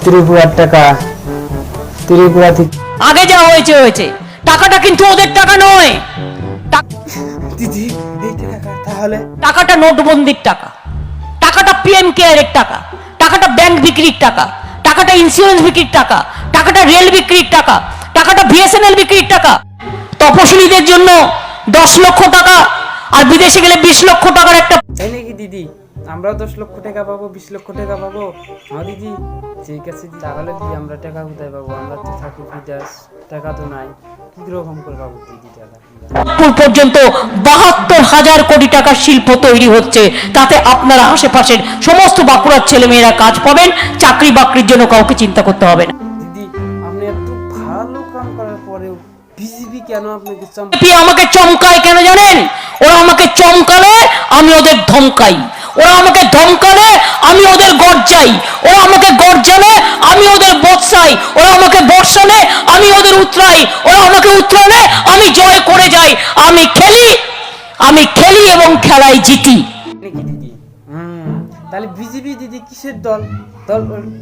ত্রিপুরার টাকা, ত্রিপুরা থেকে। আগে যা হয়েছে হয়েছে, টাকাটা কিন্তু ওদের টাকা নয়। দিদি এই টাকা তাহলে? টাকাটা নোটবন্দির টাকা, টাকাটা পিএম কেয়ারের টাকা, টাকাটা ব্যাংক বিক্রির টাকা, টাকাটা ইন্স্যুরেন্স বিক্রির টাকা, টাকাটা রেল বিক্রির টাকা, টাকাটা বিএসএনএল বিক্রির টাকা। তপশিলীদের জন্য 10 লক্ষ টাকা, আর বিদেশে গেলে 20 লক্ষ টাকার একটা। তাই নাকি দিদি? আমরাও 10 লক্ষ টাকা পাবো, 20 লক্ষ টাকা পাবো? হ্যাঁ দিদি, ঠিক আছে দিদি। তাহলে দিদি আমরা টাকা কোথায় পাবো? আমরা তো থাকি বিদেশ, টাকা তো নাই, কিরকম করে পাবো দিদি টাকা? পর্যন্ত 72,000 কোটি টাকার শিল্প তৈরি হচ্ছে, তাতে আপনারা আশেপাশের সমস্ত বাঁকুড়ার ছেলেমেয়েরা কাজ পাবেন, চাকরি বাকরির জন্য কাউকে চিন্তা করতে হবে না। দিদি আপনি এত ভালো কাম করার পরেও বিজেপি কেন আপনাকে আমাকে চমকায় কেন জানেন? ওরা আমাকে চমকালে আমি ওদের ধমকাই, ওরা আমাকে ধমকালে আমি ওদের গর্জাই, ওরা আমাকে গর্জালে আমি ওদের বর্ষাই, ওরা আমাকে বর্ষালে আমি ওদের উতরাই, ওরা আমাকে উতরালে আমি জয় করে যাই। আমি খেলি এবং খেলায় জিতি। নাকি দিদি? তাহলে বিজেপি দিদি কিসের দল?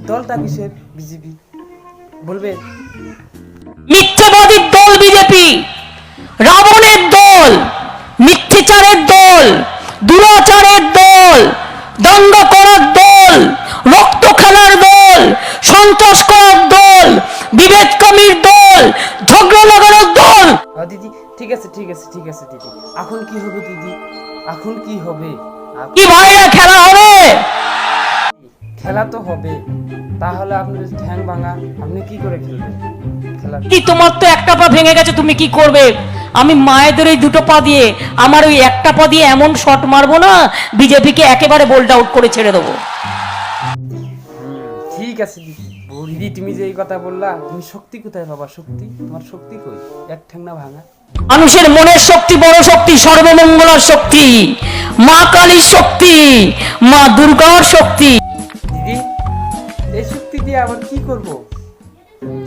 দলটা কিসের বিজেপি বলবে? মিথ্যেবাদীর দল বিজেপি, রাবণের দল, মিথ্যেচারের দল, দুরাচারের দল, দাঙ্গা করার দল, রক্ত খেলার দল, সন্ত্রাস করার দল, বিভেদকামীর দল, ঝগড়া লাগানোর দল। দিদি ঠিক আছে ঠিক আছে ঠিক আছে দিদি। এখন কি হবে দিদি? এখন কি হবে? কি ভাইরা খেলা হবে? খেলা তো হবে, তাহলে আপনি ঠ্যাং ভাঙা, আপনি কি করে খেলবেন খেলা? কি তোমার তো একটা পা ভেঙে গেছে, তুমি কি করবে? আমি মায়েদের ওই দুটো পা দিয়ে, আমার ওই একটা পা দিয়ে এমন শট মারবো না, বিজেপিকে একেবারে বোল্ড আউট করে ছেড়ে দেবো। ঠিক আছে দিদি। দিদি তুমি যে এই কথা বললা, তুমি শক্তি কোথায় পাবা? শক্তি তোমার শক্তি কই? এক ঠ্যাংনা ভাঙা। মানুষের মনের শক্তি বড় শক্তি, সর্বমঙ্গলার শক্তি, মা কালীর শক্তি, মা দুর্গার শক্তি। দিদি এই শক্তি দিয়ে আবার কি করব?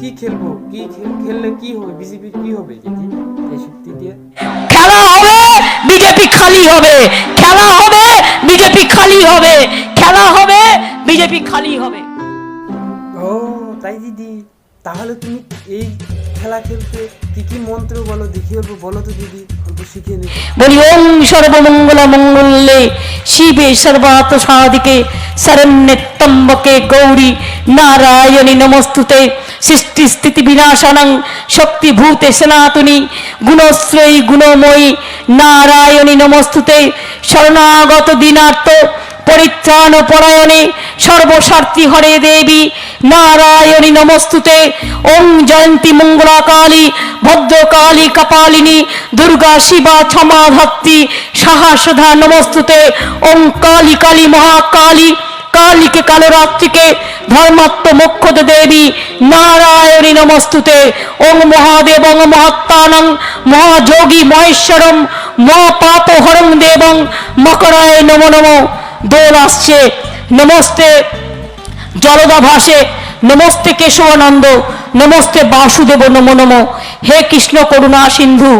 কি খেলবো? কি খেললে কি হবে? বিজেপির কি হবে দিদি এই শক্তি দিয়ে? খেলা হবে, বিজেপি খালি হবে, খেলা হবে, বিজেপি খালি হবে, খেলা হবে, বিজেপি খালি হবে। ও তাই দিদি, তাহলে তুমি এই খেলা খেলতে কি কি মন্ত্র বলো দেখি, বলো তো দিদি, অল্প শিখিয়ে নি। বলি ওং সর্বমঙ্গলা মঙ্গলে শিবে সর্বাত সাধিকে শরণ্যে ত্র্যম্বকে গৌরী নারায়ণী নমস্তুতে সৃষ্টি স্থিতি বিনাশানং শক্তিভূতে সনাতনী গুণশ্রয়ী গুণময়ী নারায়ণী নমস্তুতে শরণাগত দীনার্থ পরিত্রাণ পরায়ণে সর্বস্বার্থী হরে দেবী নারায়ণী নমস্তুতে। ওং জয়ন্তী মঙ্গলা কালী ভদ্রকালী কপালিনী দুর্গা শিবা ক্ষমা ধাত্রী সাহসধা নমস্তুতে। ওং কালী কালী মহাকালী কালীকে কালরাত্রিকে ধর্মাত্ম মোক্ষদ দেবী নারায়ণী নমস্তুতে। ওং মহাদেব ওং মহাত্মানং মহাযোগী মহেশ্বরম মহাপাপহরং দেবং মকরায় নমো নমো। দোল আসছে, নমস্তে জলদা ভাসে, নমস্তে কেশবানন্দ, নমস্তে বাসুদেব নমো নমো। হে কৃষ্ণ করুণা সিন্ধু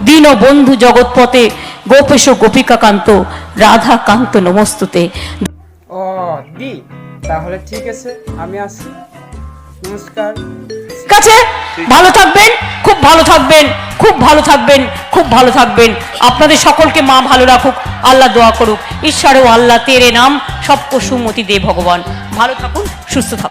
দীন বন্ধু জগৎপতে গোপেশ গোপিকাকান্ত রাধাকান্ত নমস্তুতে। ও দি তাহলে ঠিক আছে, আমি আসি, নমস্কার। ঠিক আছে, ভালো থাকবেন, খুব ভালো থাকবেন, খুব ভালো থাকবেন, খুব ভালো থাকবেন। আপনাদের সকলকে মা ভালো রাখুক, আল্লাহ দোয়া করুক। ঈশ্বর ও আল্লাহ তেরে নাম সবকো সুমতি দে ভগবান। ভালো থাকুন, সুস্থ থাকুন।